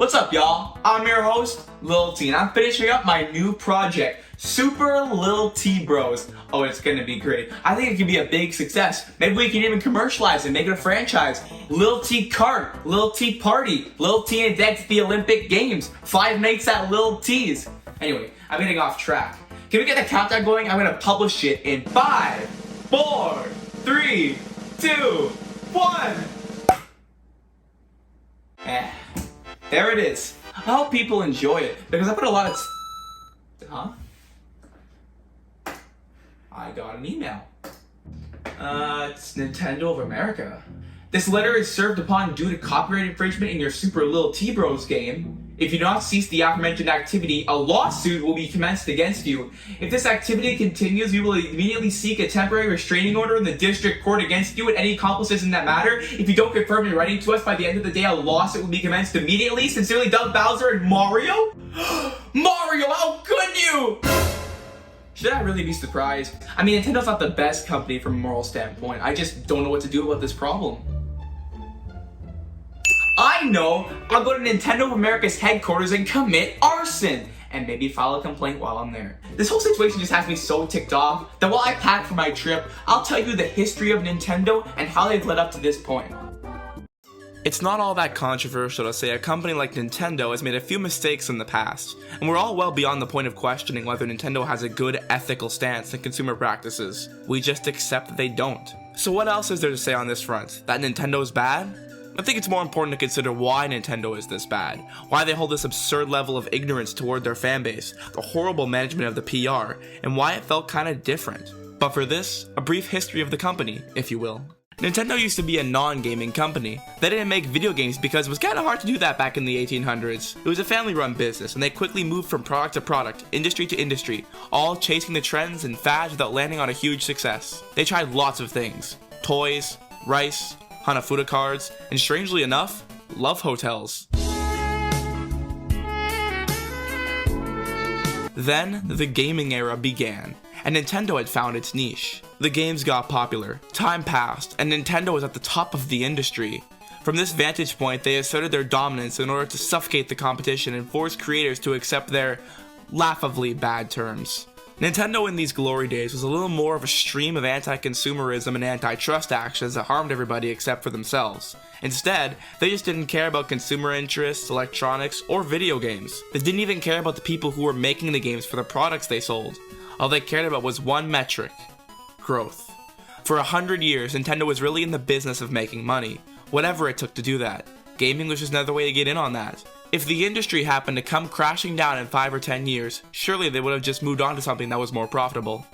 What's up, y'all? I'm your host, Lil T, and I'm finishing up my new project, Super Lil T Bros. Oh, it's gonna be great. I think it can be a big success. Maybe we can even commercialize it, make it a franchise. Lil T Kart, Lil T Party, Lil T and Dex at the Olympic Games, 5 nights at Lil T's. Anyway, I'm getting off track. Can we get the countdown going? I'm gonna publish it in 5, 4, 3, 2, 1. There it is. I hope people enjoy it because I put a lot of I got an email. It's Nintendo of America. This letter is served upon due to copyright infringement in your Super Lil T Bros game. If you do not cease the aforementioned activity, a lawsuit will be commenced against you. If this activity continues, we will immediately seek a temporary restraining order in the district court against you and any accomplices in that matter. If you don't confirm your writing to us by the end of the day, a lawsuit will be commenced immediately. Sincerely, Doug Bowser and Mario? Mario, how could you? Should I really be surprised? I mean, Nintendo's not the best company from a moral standpoint. I just don't know what to do about this problem. I know! I'll go to Nintendo of America's headquarters and commit arson! And maybe file a complaint while I'm there. This whole situation just has me so ticked off that while I pack for my trip, I'll tell you the history of Nintendo and how they've led up to this point. It's not all that controversial to say a company like Nintendo has made a few mistakes in the past, and we're all well beyond the point of questioning whether Nintendo has a good ethical stance in consumer practices. We just accept that they don't. So what else is there to say on this front? That Nintendo's bad? I think it's more important to consider why Nintendo is this bad, why they hold this absurd level of ignorance toward their fanbase, the horrible management of the PR, and why it felt kinda different. But for this, a brief history of the company, if you will. Nintendo used to be a non-gaming company. They didn't make video games because it was kinda hard to do that back in the 1800s. It was a family-run business, and they quickly moved from product to product, industry to industry, all chasing the trends and fads without landing on a huge success. They tried lots of things. Toys, rice, Hanafuda cards, and strangely enough, love hotels. Then, the gaming era began, and Nintendo had found its niche. The games got popular, time passed, and Nintendo was at the top of the industry. From this vantage point, they asserted their dominance in order to suffocate the competition and force creators to accept their laughably bad terms. Nintendo in these glory days was a little more of a stream of anti-consumerism and antitrust actions that harmed everybody except for themselves. Instead, they just didn't care about consumer interests, electronics, or video games. They didn't even care about the people who were making the games for the products they sold. All they cared about was one metric: growth. For 100 years, Nintendo was really in the business of making money, whatever it took to do that. Gaming was just another way to get in on that. If the industry happened to come crashing down in 5 or 10 years, surely they would have just moved on to something that was more profitable.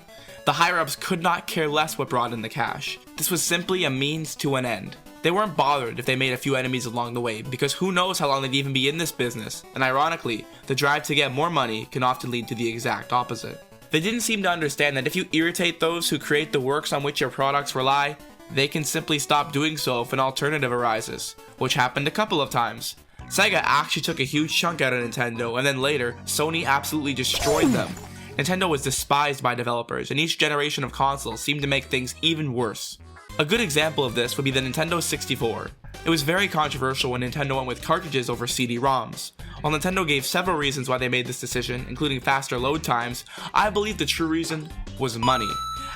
The higher-ups could not care less what brought in the cash. This was simply a means to an end. They weren't bothered if they made a few enemies along the way, because who knows how long they'd even be in this business, and ironically, the drive to get more money can often lead to the exact opposite. They didn't seem to understand that if you irritate those who create the works on which your products rely, they can simply stop doing so if an alternative arises, which happened a couple of times. Sega actually took a huge chunk out of Nintendo, and then later, Sony absolutely destroyed them. Nintendo was despised by developers, and each generation of consoles seemed to make things even worse. A good example of this would be the Nintendo 64. It was very controversial when Nintendo went with cartridges over CD-ROMs. While Nintendo gave several reasons why they made this decision, including faster load times, I believe the true reason was money.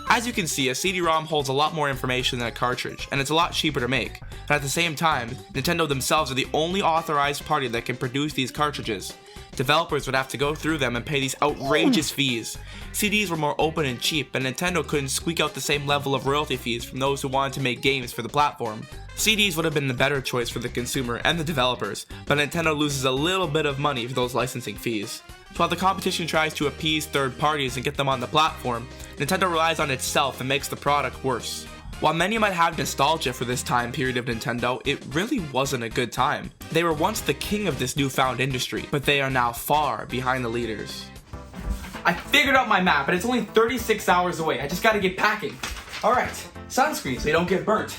As you can see, a CD-ROM holds a lot more information than a cartridge, and it's a lot cheaper to make. But at the same time, Nintendo themselves are the only authorized party that can produce these cartridges. Developers would have to go through them and pay these outrageous fees. CDs were more open and cheap, and Nintendo couldn't squeak out the same level of royalty fees from those who wanted to make games for the platform. CDs would have been the better choice for the consumer and the developers, but Nintendo loses a little bit of money for those licensing fees. So while the competition tries to appease third parties and get them on the platform, Nintendo relies on itself and makes the product worse. While many might have nostalgia for this time period of Nintendo, it really wasn't a good time. They were once the king of this newfound industry, but they are now far behind the leaders. I figured out my map, and it's only 36 hours away. I just gotta get packing. Alright, sunscreen so you don't get burnt.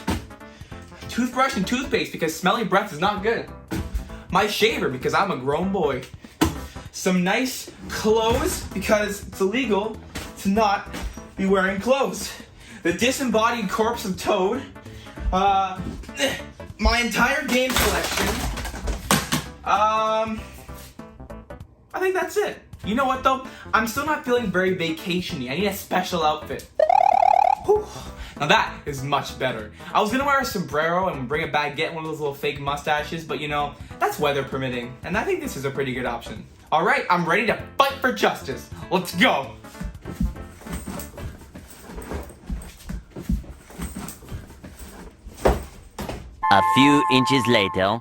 Toothbrush and toothpaste because smelly breath is not good. My shaver because I'm a grown boy. Some nice clothes because it's illegal to not be wearing clothes. The disembodied corpse of Toad. My entire game collection. I think that's it. You know what though? I'm still not feeling very vacation-y. I need a special outfit. Whew. Now that is much better. I was gonna wear a sombrero and bring a baguette, one of those little fake mustaches, but you know, that's weather permitting, and I think this is a pretty good option. Alright, I'm ready to fight for justice. Let's go! A few inches later.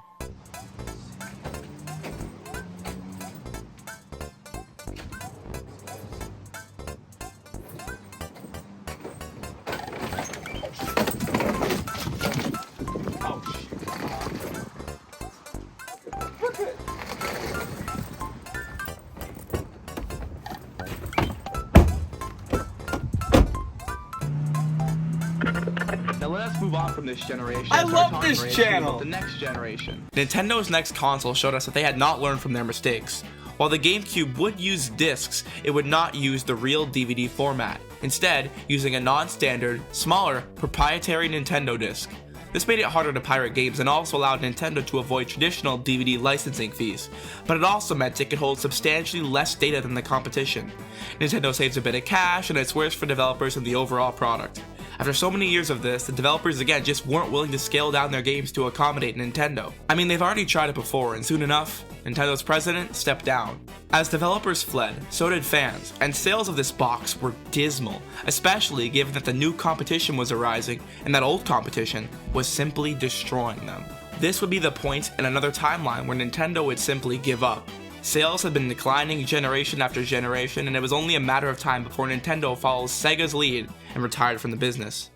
Now let us move on from this generation. I love this channel! The next generation. Nintendo's next console showed us that they had not learned from their mistakes. While the GameCube would use discs, it would not use the real DVD format, instead using a non-standard, smaller, proprietary Nintendo disc. This made it harder to pirate games and also allowed Nintendo to avoid traditional DVD licensing fees, but it also meant it could hold substantially less data than the competition. Nintendo saves a bit of cash and it's worse for developers and the overall product. After so many years of this, the developers again just weren't willing to scale down their games to accommodate Nintendo. I mean, they've already tried it before, and soon enough, Nintendo's president stepped down. As developers fled, so did fans, and sales of this box were dismal, especially given that the new competition was arising and that old competition was simply destroying them. This would be the point in another timeline where Nintendo would simply give up. Sales had been declining generation after generation, and it was only a matter of time before Nintendo follows Sega's lead and retired from the business.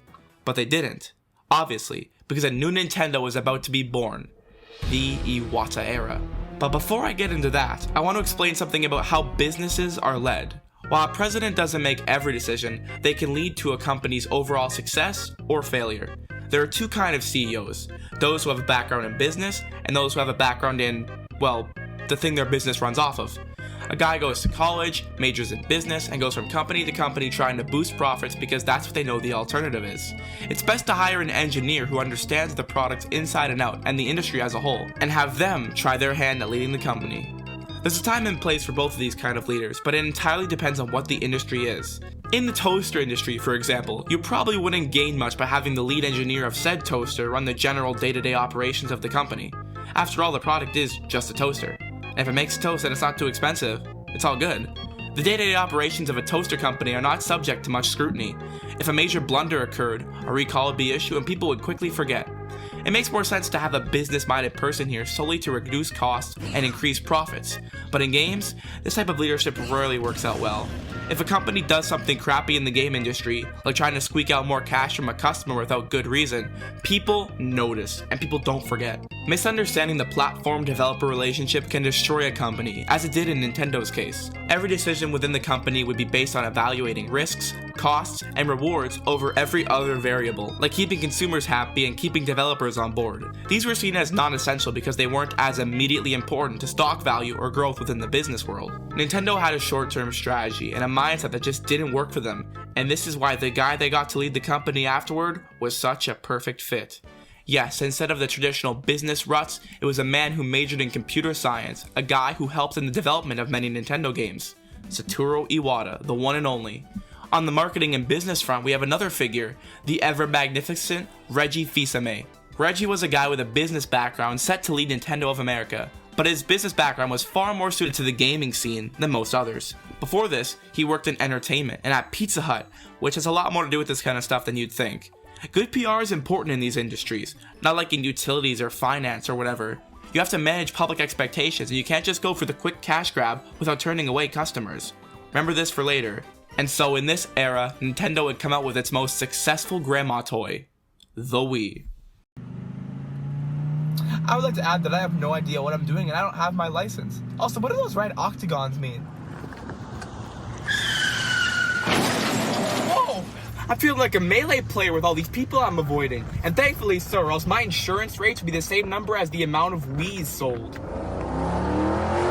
But they didn't, obviously, because a new Nintendo was about to be born, the Iwata era. But before I get into that, I want to explain something about how businesses are led. While a president doesn't make every decision, they can lead to a company's overall success or failure. There are two kinds of CEOs, those who have a background in business and those who have a background in, well, the thing their business runs off of. A guy goes to college, majors in business, and goes from company to company trying to boost profits because that's what they know the alternative is. It's best to hire an engineer who understands the product inside and out and the industry as a whole, and have them try their hand at leading the company. There's a time and place for both of these kind of leaders, but it entirely depends on what the industry is. In the toaster industry, for example, you probably wouldn't gain much by having the lead engineer of said toaster run the general day-to-day operations of the company. After all, the product is just a toaster. If it makes toast and it's not too expensive, it's all good. The day-to-day operations of a toaster company are not subject to much scrutiny. If a major blunder occurred, a recall would be issued and people would quickly forget. It makes more sense to have a business-minded person here solely to reduce costs and increase profits. But in games, this type of leadership rarely works out well. If a company does something crappy in the game industry, like trying to squeak out more cash from a customer without good reason, people notice, and people don't forget. Misunderstanding the platform-developer relationship can destroy a company, as it did in Nintendo's case. Every decision within the company would be based on evaluating risks, costs, and rewards over every other variable, like keeping consumers happy and keeping developers on board. These were seen as non-essential because they weren't as immediately important to stock value or growth within the business world. Nintendo had a short-term strategy and a mindset that just didn't work for them, and this is why the guy they got to lead the company afterward was such a perfect fit. Yes, instead of the traditional business ruts, it was a man who majored in computer science, a guy who helped in the development of many Nintendo games. Satoru Iwata, the one and only. On the marketing and business front, we have another figure, the ever-magnificent Reggie Fils-Aimé. Reggie was a guy with a business background set to lead Nintendo of America, but his business background was far more suited to the gaming scene than most others. Before this, he worked in entertainment and at Pizza Hut, which has a lot more to do with this kind of stuff than you'd think. Good PR is important in these industries, not like in utilities or finance or whatever. You have to manage public expectations and you can't just go for the quick cash grab without turning away customers. Remember this for later. And so in this era, Nintendo would come out with its most successful grandma toy, the Wii. I would like to add that I have no idea what I'm doing and I don't have my license. Also, what do those red octagons mean? Whoa! I feel like a melee player with all these people I'm avoiding. And thankfully so, or else my insurance rates would be the same number as the amount of Wiis sold.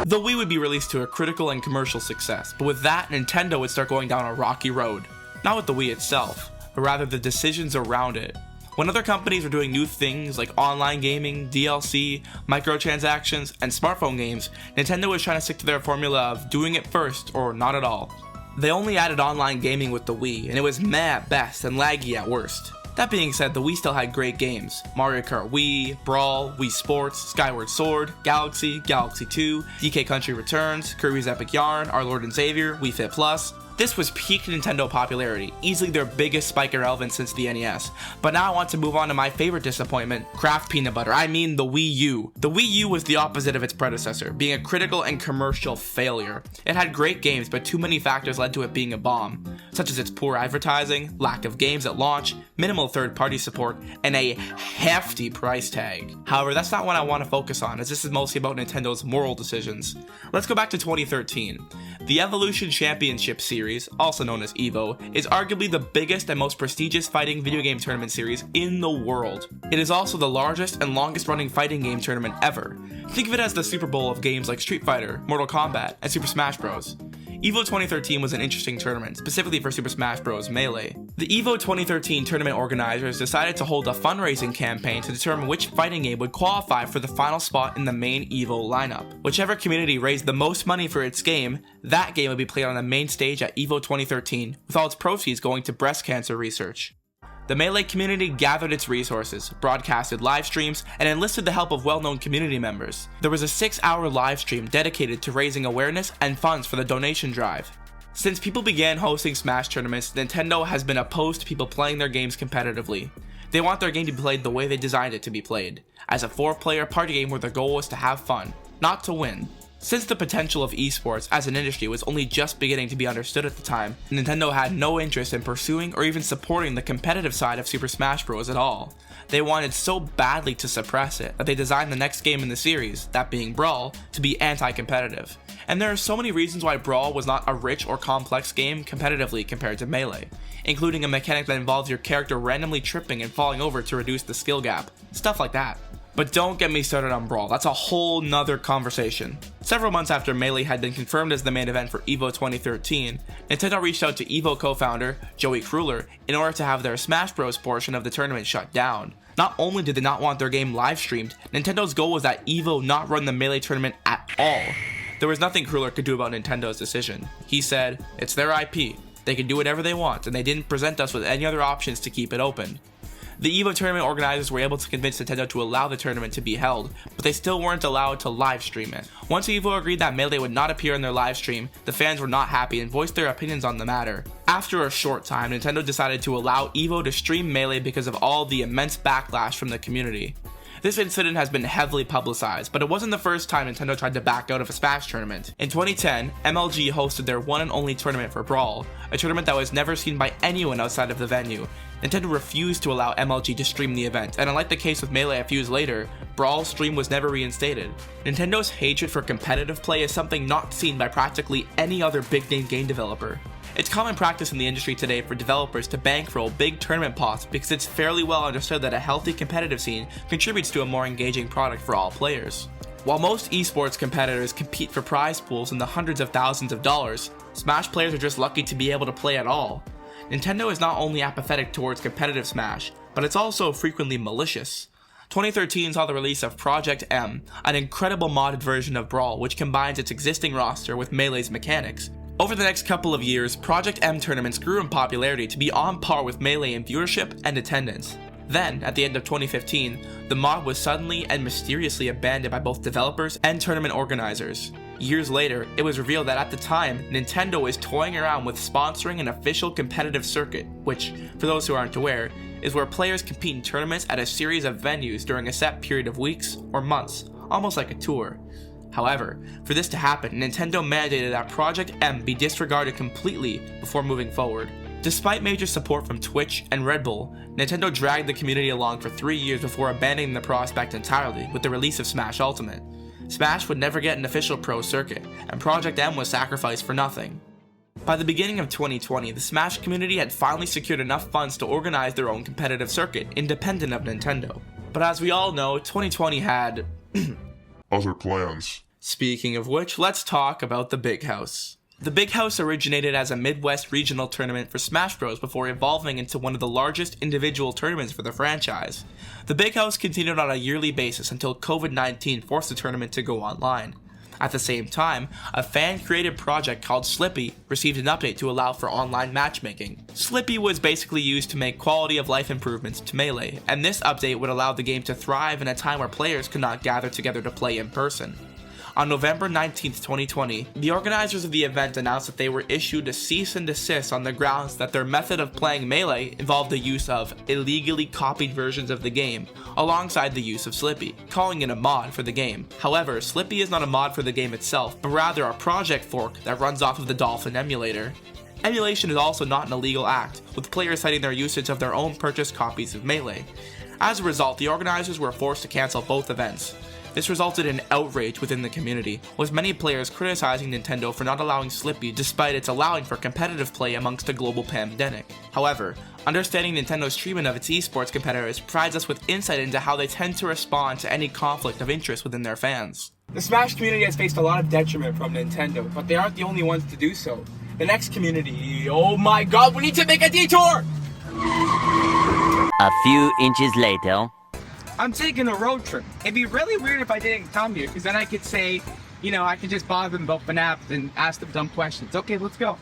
The Wii would be released to a critical and commercial success, but with that, Nintendo would start going down a rocky road. Not with the Wii itself, but rather the decisions around it. When other companies were doing new things like online gaming, DLC, microtransactions, and smartphone games, Nintendo was trying to stick to their formula of doing it first or not at all. They only added online gaming with the Wii, and it was meh at best and laggy at worst. That being said, the Wii still had great games: Mario Kart Wii, Brawl, Wii Sports, Skyward Sword, Galaxy, Galaxy 2, DK Country Returns, Kirby's Epic Yarn, Our Lord and Savior, Wii Fit Plus. This was peak Nintendo popularity, easily their biggest spike in relevance since the NES. But now I want to move on to my favorite disappointment, Kraft Peanut Butter. I mean the Wii U. The Wii U was the opposite of its predecessor, being a critical and commercial failure. It had great games, but too many factors led to it being a bomb, such as its poor advertising, lack of games at launch, minimal third-party support, and a hefty price tag. However, that's not what I want to focus on, as this is mostly about Nintendo's moral decisions. Let's go back to 2013. The Evolution Championship Series, also known as EVO, is arguably the biggest and most prestigious fighting video game tournament series in the world. It is also the largest and longest running fighting game tournament ever. Think of it as the Super Bowl of games like Street Fighter, Mortal Kombat, and Super Smash Bros. EVO 2013 was an interesting tournament, specifically for Super Smash Bros. Melee. The EVO 2013 tournament organizers decided to hold a fundraising campaign to determine which fighting game would qualify for the final spot in the main EVO lineup. Whichever community raised the most money for its game, that game would be played on the main stage at EVO 2013, with all its proceeds going to breast cancer research. The Melee community gathered its resources, broadcasted live streams, and enlisted the help of well-known community members. There was a 6-hour live stream dedicated to raising awareness and funds for the donation drive. Since people began hosting Smash tournaments, Nintendo has been opposed to people playing their games competitively. They want their game to be played the way they designed it to be played, as a 4-player party game where their goal was to have fun, not to win. Since the potential of esports as an industry was only just beginning to be understood at the time, Nintendo had no interest in pursuing or even supporting the competitive side of Super Smash Bros. At all. They wanted so badly to suppress it that they designed the next game in the series, that being Brawl, to be anti-competitive. And there are so many reasons why Brawl was not a rich or complex game competitively compared to Melee, including a mechanic that involves your character randomly tripping and falling over to reduce the skill gap, stuff like that. But don't get me started on Brawl, that's a whole nother conversation. Several months after Melee had been confirmed as the main event for EVO 2013, Nintendo reached out to EVO co-founder Joey Kruller in order to have their Smash Bros. Portion of the tournament shut down. Not only did they not want their game live streamed, Nintendo's goal was that EVO not run the Melee tournament at all. There was nothing Kruller could do about Nintendo's decision. He said, "It's their IP, they can do whatever they want, and they didn't present us with any other options to keep it open." The EVO tournament organizers were able to convince Nintendo to allow the tournament to be held, but they still weren't allowed to live stream it. Once EVO agreed that Melee would not appear in their live stream, the fans were not happy and voiced their opinions on the matter. After a short time, Nintendo decided to allow EVO to stream Melee because of all the immense backlash from the community. This incident has been heavily publicized, but it wasn't the first time Nintendo tried to back out of a Smash tournament. In 2010, MLG hosted their one and only tournament for Brawl, a tournament that was never seen by anyone outside of the venue. Nintendo refused to allow MLG to stream the event, and unlike the case with Melee a few years later, Brawl's stream was never reinstated. Nintendo's hatred for competitive play is something not seen by practically any other big-name game developer. It's common practice in the industry today for developers to bankroll big tournament pots because it's fairly well understood that a healthy competitive scene contributes to a more engaging product for all players. While most esports competitors compete for prize pools in the hundreds of thousands of dollars, Smash players are just lucky to be able to play at all. Nintendo is not only apathetic towards competitive Smash, but it's also frequently malicious. 2013 saw the release of Project M, an incredible modded version of Brawl which combines its existing roster with Melee's mechanics. Over the next couple of years, Project M tournaments grew in popularity to be on par with Melee in viewership and attendance. Then, at the end of 2015, the mod was suddenly and mysteriously abandoned by both developers and tournament organizers. Years later, it was revealed that at the time, Nintendo was toying around with sponsoring an official competitive circuit, which, for those who aren't aware, is where players compete in tournaments at a series of venues during a set period of weeks or months, almost like a tour. However, for this to happen, Nintendo mandated that Project M be disregarded completely before moving forward. Despite major support from Twitch and Red Bull, Nintendo dragged the community along for 3 years before abandoning the prospect entirely with the release of Smash Ultimate. Smash would never get an official pro circuit, and Project M was sacrificed for nothing. By the beginning of 2020, the Smash community had finally secured enough funds to organize their own competitive circuit, independent of Nintendo. But as we all know, 2020 had other plans. Speaking of which, let's talk about the big house. The Big House originated as a Midwest regional tournament for Smash Bros. Before evolving into one of the largest individual tournaments for the franchise. The Big House continued on a yearly basis until COVID-19 forced the tournament to go online. At the same time, a fan-created project called Slippy received an update to allow for online matchmaking. Slippy was basically used to make quality of life improvements to Melee, and this update would allow the game to thrive in a time where players could not gather together to play in person. On November 19, 2020, the organizers of the event announced that they were issued a cease and desist on the grounds that their method of playing Melee involved the use of illegally copied versions of the game, alongside the use of Slippy, calling it a mod for the game. However, Slippy is not a mod for the game itself, but rather a project fork that runs off of the Dolphin emulator. Emulation is also not an illegal act, with players citing their usage of their own purchased copies of Melee. As a result, the organizers were forced to cancel both events. This resulted in outrage within the community, with many players criticizing Nintendo for not allowing Slippy despite its allowing for competitive play amongst a global pandemic. However, understanding Nintendo's treatment of its esports competitors provides us with insight into how they tend to respond to any conflict of interest within their fans. The Smash community has faced a lot of detriment from Nintendo, but they aren't the only ones to do so. The next community, oh my god, we need to make a detour! A few inches later. I'm taking a road trip. It'd be really weird if I didn't come here, because then I could say, I could just bother them about FNAF and ask them dumb questions. Okay, let's go.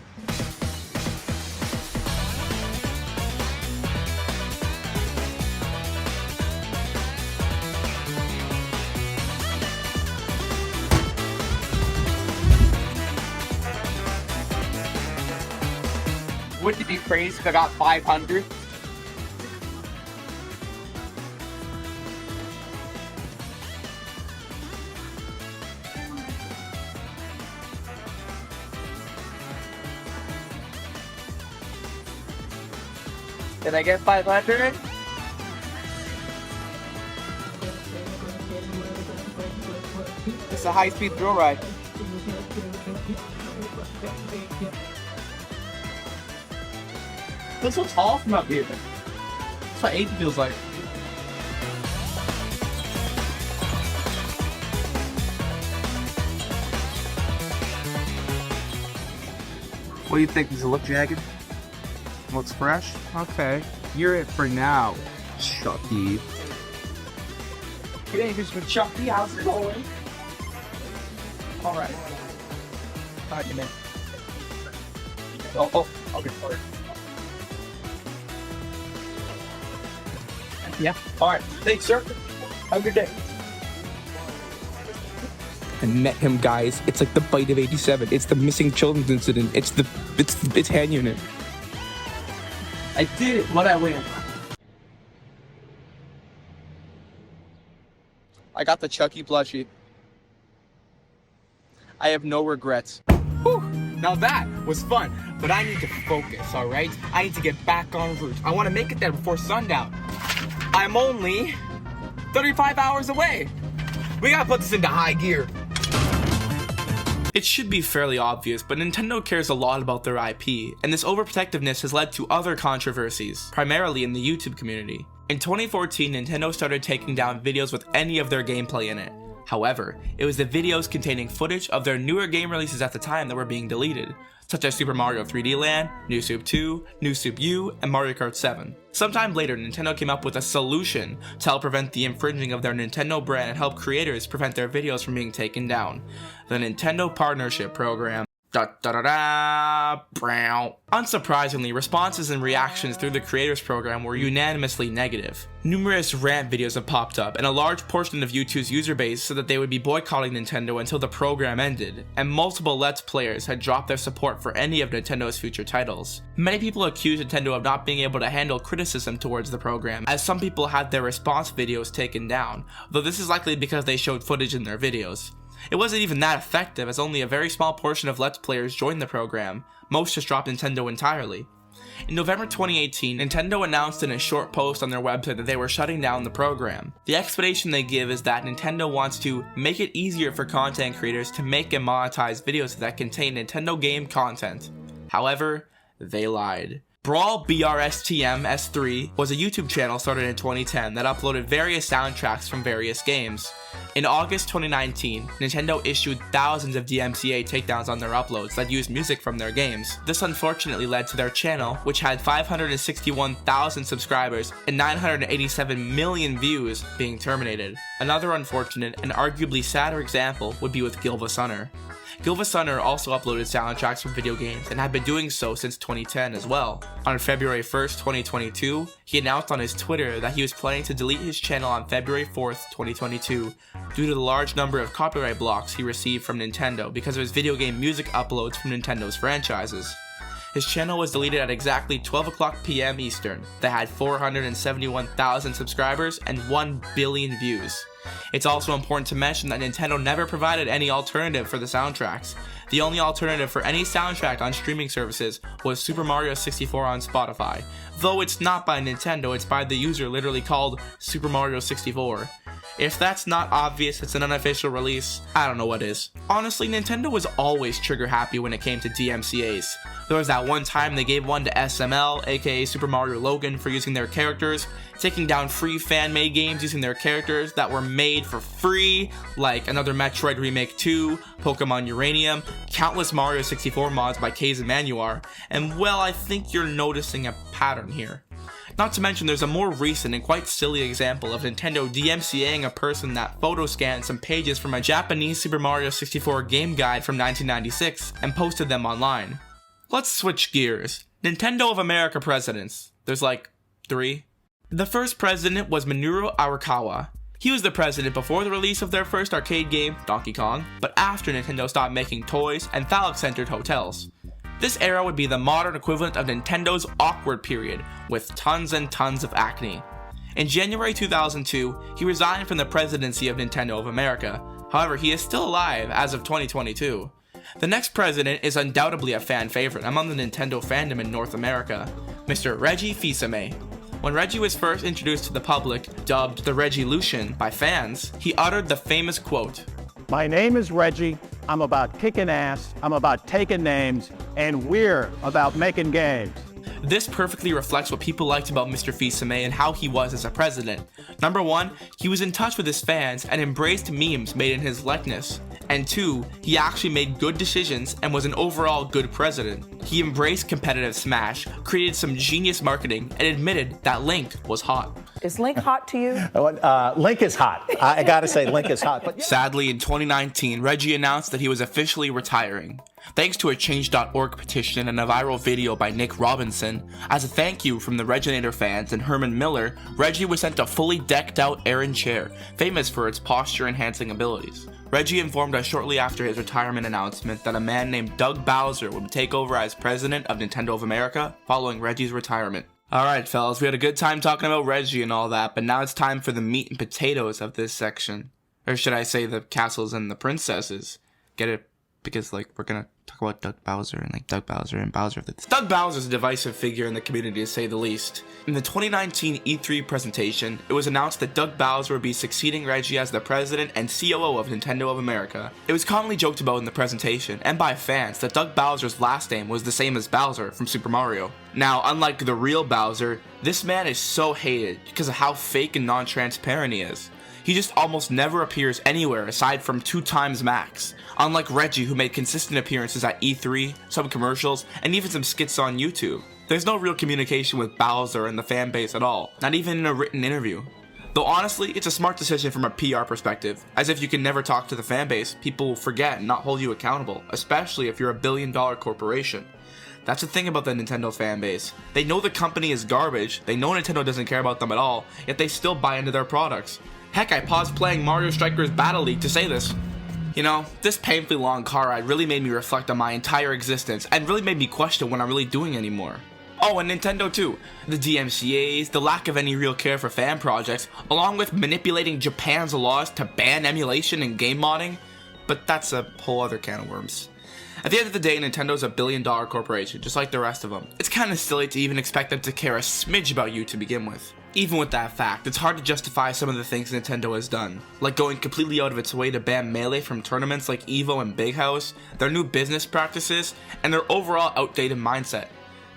Wouldn't it be crazy if I got 500? Did I get 500? It's a high-speed thrill ride. Feels so tall from up here. That's what 8 feels like. What do you think? Does it look jagged? Looks fresh? Okay. You're it for now, Chucky. Good evening, Mr. Chucky. How's it going? Alright. Alright, you man. Oh, okay. Yeah. Alright. Thanks, sir. Have a good day. I met him, guys. It's like the bite of 87. It's the missing children's incident. It's hand unit. I did it. What I win? I got the Chucky plushie. I have no regrets. Whew. Now that was fun, but I need to focus, alright? I need to get back on route. I want to make it there before sundown. I'm only 35 hours away. We gotta put this into high gear. It should be fairly obvious, but Nintendo cares a lot about their IP, and this overprotectiveness has led to other controversies, primarily in the YouTube community. In 2014, Nintendo started taking down videos with any of their gameplay in it. However, it was the videos containing footage of their newer game releases at the time that were being deleted, such as Super Mario 3D Land, New Soup 2, New Soup U, and Mario Kart 7. Sometime later, Nintendo came up with a solution to help prevent the infringing of their Nintendo brand and help creators prevent their videos from being taken down. The Nintendo Partnership Program. Unsurprisingly, responses and reactions through the creators program were unanimously negative. Numerous rant videos have popped up, and a large portion of YouTube's user base said that they would be boycotting Nintendo until the program ended, and multiple Let's Players had dropped their support for any of Nintendo's future titles. Many people accused Nintendo of not being able to handle criticism towards the program, as some people had their response videos taken down, though this is likely because they showed footage in their videos. It wasn't even that effective, as only a very small portion of Let's Players joined the program. Most just dropped Nintendo entirely. In November 2018, Nintendo announced in a short post on their website that they were shutting down the program. The explanation they give is that Nintendo wants to make it easier for content creators to make and monetize videos that contain Nintendo game content. However, they lied. Brawl BRSTM S3 was a YouTube channel started in 2010 that uploaded various soundtracks from various games. In August 2019, Nintendo issued thousands of DMCA takedowns on their uploads that used music from their games. This unfortunately led to their channel, which had 561,000 subscribers and 987 million views, being terminated. Another unfortunate and arguably sadder example would be with Gilva Sunner. Gilva Sunner also uploaded soundtracks from video games and had been doing so since 2010 as well. On February 1st, 2022, he announced on his Twitter that he was planning to delete his channel on February 4th, 2022 due to the large number of copyright blocks he received from Nintendo because of his video game music uploads from Nintendo's franchises. His channel was deleted at exactly 12 o'clock PM Eastern that had 471,000 subscribers and 1 billion views. It's also important to mention that Nintendo never provided any alternative for the soundtracks. The only alternative for any soundtrack on streaming services was Super Mario 64 on Spotify. Though it's not by Nintendo, it's by the user literally called Super Mario 64. If that's not obvious, it's an unofficial release, I don't know what is. Honestly, Nintendo was always trigger happy when it came to DMCAs. There was that one time they gave one to SML, aka Super Mario Logan, for using their characters, taking down free fan-made games using their characters that were made for free, like another Metroid Remake 2, Pokemon Uranium, countless Mario 64 mods by Kaze and Manuar, and well, I think you're noticing a pattern here. Not to mention there's a more recent and quite silly example of Nintendo DMCAing a person that photo scanned some pages from a Japanese Super Mario 64 game guide from 1996 and posted them online. Let's switch gears. Nintendo of America presidents. There's like 3. The first president was Minoru Arakawa. He was the president before the release of their first arcade game, Donkey Kong, but after Nintendo stopped making toys and phallic-centered hotels. This era would be the modern equivalent of Nintendo's awkward period, with tons and tons of acne. In January 2002, he resigned from the presidency of Nintendo of America. However, he is still alive as of 2022. The next president is undoubtedly a fan favorite among the Nintendo fandom in North America, Mr. Reggie Fils-Aimé. When Reggie was first introduced to the public, dubbed the Reggie-Lucian by fans, he uttered the famous quote, "My name is Reggie, I'm about kicking ass, I'm about taking names, and we're about making games." This perfectly reflects what people liked about Mr. Fils-Aimé and how he was as a president. Number 1, he was in touch with his fans and embraced memes made in his likeness. And 2, he actually made good decisions and was an overall good president. He embraced competitive Smash, created some genius marketing, and admitted that Link was hot. Is Link hot to you? Link is hot. I gotta say, Link is hot. But yeah. Sadly, in 2019, Reggie announced that he was officially retiring. Thanks to a Change.org petition and a viral video by Nick Robinson, as a thank you from the Reginator fans and Herman Miller, Reggie was sent a fully decked out Aeron chair, famous for its posture enhancing abilities. Reggie informed us shortly after his retirement announcement that a man named Doug Bowser would take over as president of Nintendo of America following Reggie's retirement. Alright fellas, we had a good time talking about Reggie and all that, but now it's time for the meat and potatoes of this section. Or should I say the castles and the princesses. Get it? Because we're gonna talk about Doug Bowser and Doug Bowser and Bowser. Doug Bowser's a divisive figure in the community to say the least. In the 2019 E3 presentation, it was announced that Doug Bowser would be succeeding Reggie as the president and COO of Nintendo of America. It was commonly joked about in the presentation, and by fans, that Doug Bowser's last name was the same as Bowser from Super Mario. Now, unlike the real Bowser, this man is so hated because of how fake and non-transparent he is. He just almost never appears anywhere aside from 2 times max. Unlike Reggie, who made consistent appearances at E3, some commercials, and even some skits on YouTube. There's no real communication with Bowser and the fan base at all, not even in a written interview. Though honestly, it's a smart decision from a PR perspective, as if you can never talk to the fan base, people will forget and not hold you accountable, especially if you're a billion-dollar corporation. That's the thing about the Nintendo fan base. They know the company is garbage, they know Nintendo doesn't care about them at all, yet they still buy into their products. Heck, I paused playing Mario Strikers Battle League to say this. You know, this painfully long car ride really made me reflect on my entire existence and really made me question what I'm really doing anymore. Oh, and Nintendo too. The DMCAs, the lack of any real care for fan projects, along with manipulating Japan's laws to ban emulation and game modding. But that's a whole other can of worms. At the end of the day, Nintendo's a billion-dollar corporation, just like the rest of them. It's kinda silly to even expect them to care a smidge about you to begin with. Even with that fact, it's hard to justify some of the things Nintendo has done, like going completely out of its way to ban Melee from tournaments like EVO and Big House, their new business practices, and their overall outdated mindset.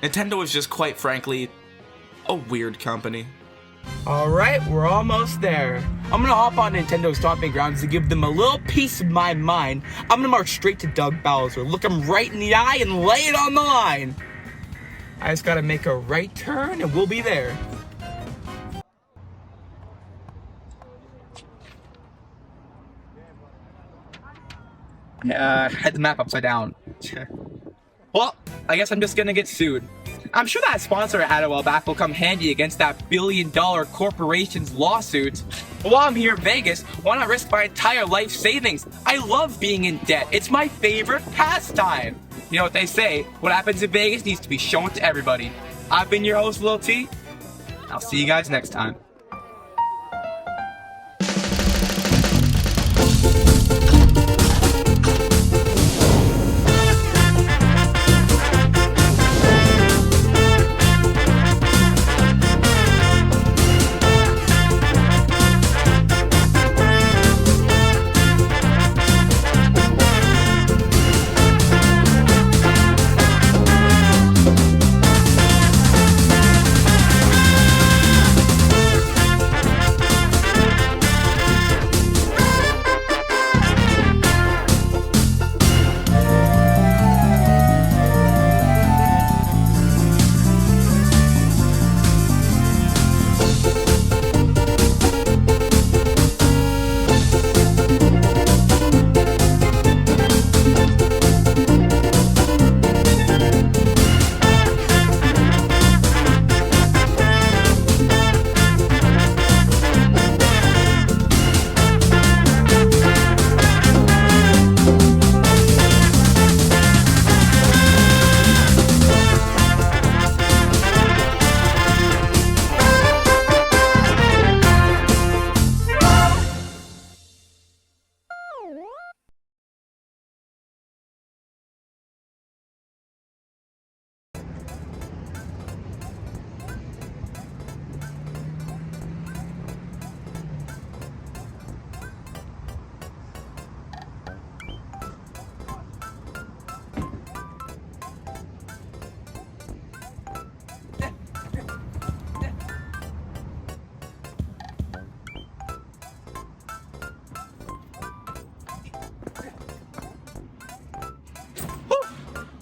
Nintendo is just quite frankly a weird company. Alright, we're almost there. I'm gonna hop on Nintendo's stomping grounds to give them a little piece of my mind. I'm gonna march straight to Doug Bowser, look him right in the eye, and lay it on the line. I just gotta make a right turn, and we'll be there. Had the map upside down. Well, I guess I'm just gonna get sued. I'm sure that sponsor I had a while back will come handy against that billion-dollar corporation's lawsuit. But while I'm here in Vegas, why not risk my entire life savings? I love being in debt. It's my favorite pastime. You know what they say, what happens in Vegas needs to be shown to everybody. I've been your host, Lil T. I'll see you guys next time.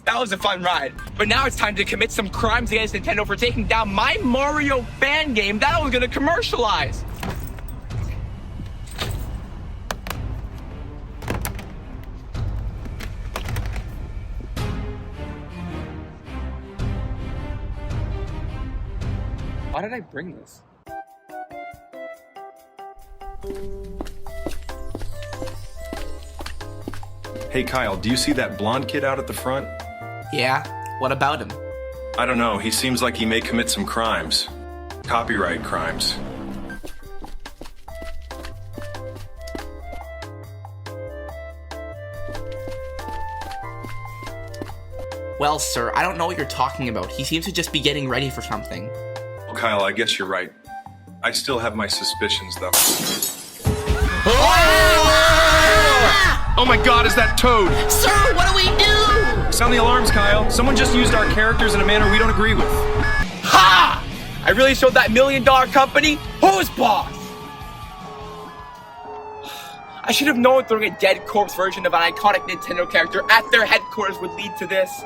That was a fun ride, but now it's time to commit some crimes against Nintendo for taking down my Mario fan game that I was gonna commercialize. Why did I bring this? Hey Kyle, do you see that blonde kid out at the front? Yeah, what about him? I don't know, he seems like he may commit some crimes. Copyright crimes. Well, sir, I don't know what you're talking about. He seems to just be getting ready for something. Well, Kyle, I guess you're right. I still have my suspicions, though. Oh my god, is that Toad? Sir, what do we do? Sound the alarms, Kyle. Someone just used our characters in a manner we don't agree with. Ha! I really showed that $1 million company who's boss! I should have known throwing a dead corpse version of an iconic Nintendo character at their headquarters would lead to this.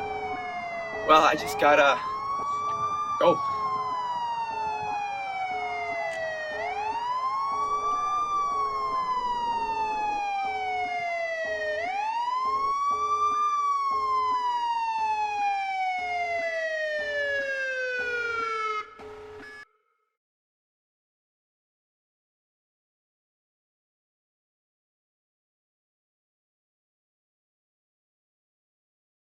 Well, I just gotta go.